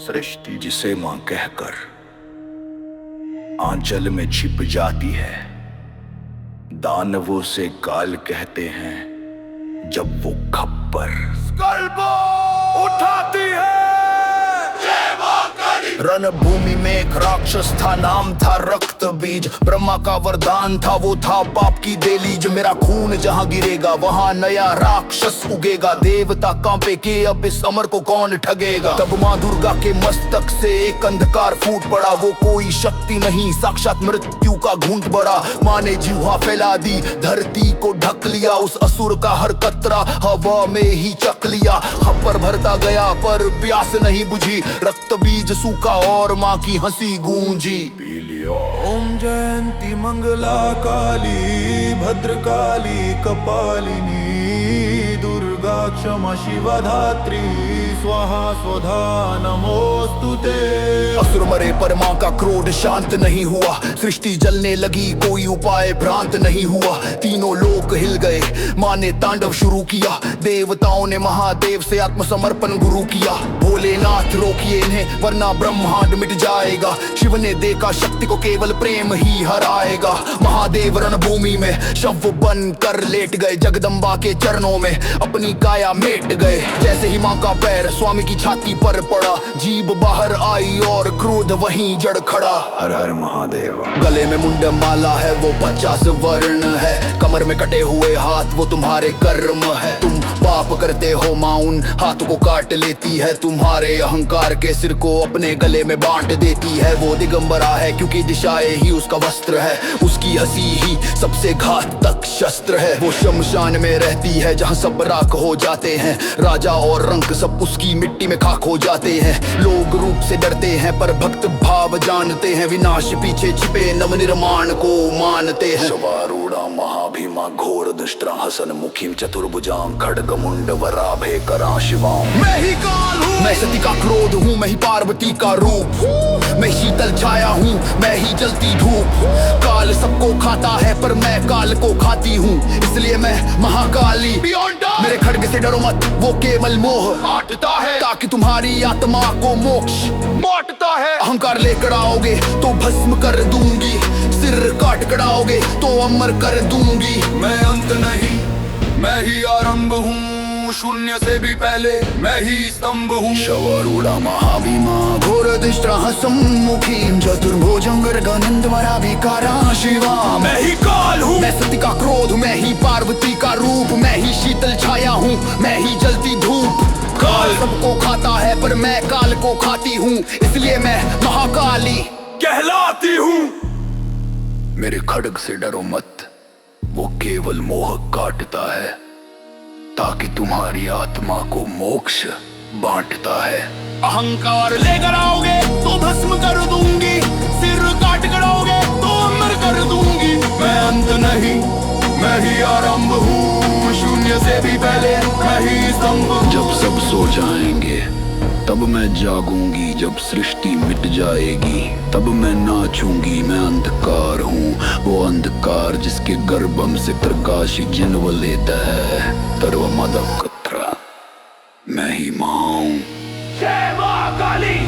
सृष्टि जिसे मां कहकर आंचल में छिप जाती है, दानवों से काल कहते हैं जब वो खप्पर उठाती है। रणभूमि में एक राक्षस था, नाम था रक्त बीज। ब्रह्मा का वरदान था, वो था बाप की देलीज। मेरा खून जहां गिरेगा वहां नया राक्षस उगेगा। देवता कांपे के अब इस अमर को कौन ठगेगा। तब मां दुर्गा के मस्तक से एक अंधकार फूट पड़ा। वो कोई शक्ति नहीं, साक्षात मृत्यु का घूंट बड़ा। मां ने जिह्वा फैला दी, धरती को ढक लिया। उस असुर का हर कतरा हवा में ही चक लिया। खप्पर भरता गया पर प्यास नहीं बुझी। रक्त बीज सूखा और माँ की हंसी गूंजी। ओम जयंती मंगला काली भद्रकाली कपालिनी दुर्गा क्षमा शिवा धात्री स्वाहा स्वधा नमोस्तुते। असुर मरे पर मां का क्रोध शांत नहीं हुआ। सृष्टि जलने लगी, कोई उपाय भ्रांत नहीं हुआ। तीनों लोक हिल गए, मां ने तांडव शुरू किया। देवताओं ने महादेव से आत्मसमर्पण गुरु किया। भोलेनाथ रोकिए इन्हें वरना ब्रह्मांड मिट जाएगा। शिव ने देखा शक्ति को केवल प्रेम ही हराएगा। महादेव रणभूमि में शव बन कर लेट गए। जगदम्बा के चरणों में अपनी काया मेट गए। जैसे ही मां का पैर स्वामी की छाती पर पड़ा, जीभ बाहर आई और क्रोध वहीं जड़ खड़ा। हर हर महादेव। गले में मुंड माला है, वो 50 वर्ण है। कमर में कटे हुए हाथ, वो तुम्हारे कर्म है। तुम पाप करते हो, मां उन हाथों को काट लेती है। तुम्हारे अहंकार के सिर को अपने गले में बांट देती है। वो दिगंबरा है क्योंकि दिशाएं ही उसका वस्त्र है। उसकी हंसी ही सबसे घातक शस्त्र है। वो शमशान में रहती है जहाँ सब राख हो जाते हैं। राजा और रंक सब उसकी मिट्टी में खाक हो जाते हैं। लोग रूप से डरते हैं पर भक्त भाव जानते हैं। विनाश पीछे छिपे नवनिर्माण को मानते हैं। शवारूढ़ा महाभीमा घोर दुष्टा हसन मुखीम चतुर्भुजां खड्ग मुंड वराभे करा शिवां। मैं ही काल हूँ, मैं सती का क्रोध हूँ, मैं ही पार्वती का रूप हूँ। मैं शीतल छाया हूँ, मैं ही जलती धूप। काल सबको खाता है पर मैं काल को खाती हूँ, इसलिए मैं महाकाली। मेरे खड्ग से डरो मत, वो केवल मोह आटता है ताकि तुम्हारी आत्मा को मोक्ष बांटता है। अहंकार लेकर आओगे तो भस्म कर दूंगी, सिर काट कर आओगे तो अमर कर दूंगी। मैं अंत नहीं, मैं ही आरंभ हूँ। शून्य से भी पहले मैं ही स्तंभ हूँ। शवारूढ़ा महाभीमा घोर दुष्टा सम्मुखीं चतुर्भुजं गर्गानंद वराभिकारा शिवा। मैं ही काल हूँ, मैं सती का क्रोध, मैं ही पार्वती का रूप। मैं ही शीतल छाया हूँ, मैं ही जलती धूप। काल सबको खाता है पर मैं काल को खाती हूँ, इसलिए मैं महाकाली कहलाती हूँ। मेरे खड्ग से डरो मत, वो केवल मोह काटता है ताकि तुम्हारी आत्मा को मोक्ष बांटता है। अहंकार लेकर आओगे तो भस्म कर दूंगी, सिर काट कर आओगे तो अमर कर दूंगी। मैं अंत नहीं, मैं ही आरंभ हूँ। शून्य से भी पहले मैं ही स्तंभ हूँ। जब सब सो जाएंगे तब मैं जागूंगी। जब सृष्टि मिट जाएगी तब मैं नाचूंगी। मैं अंधकार हूँ, वो अंधकार जिसके गर्भम से प्रकाश जन्म लेता है। सर्व मद कत्रा मैं ही मां हूं। जय मां काली।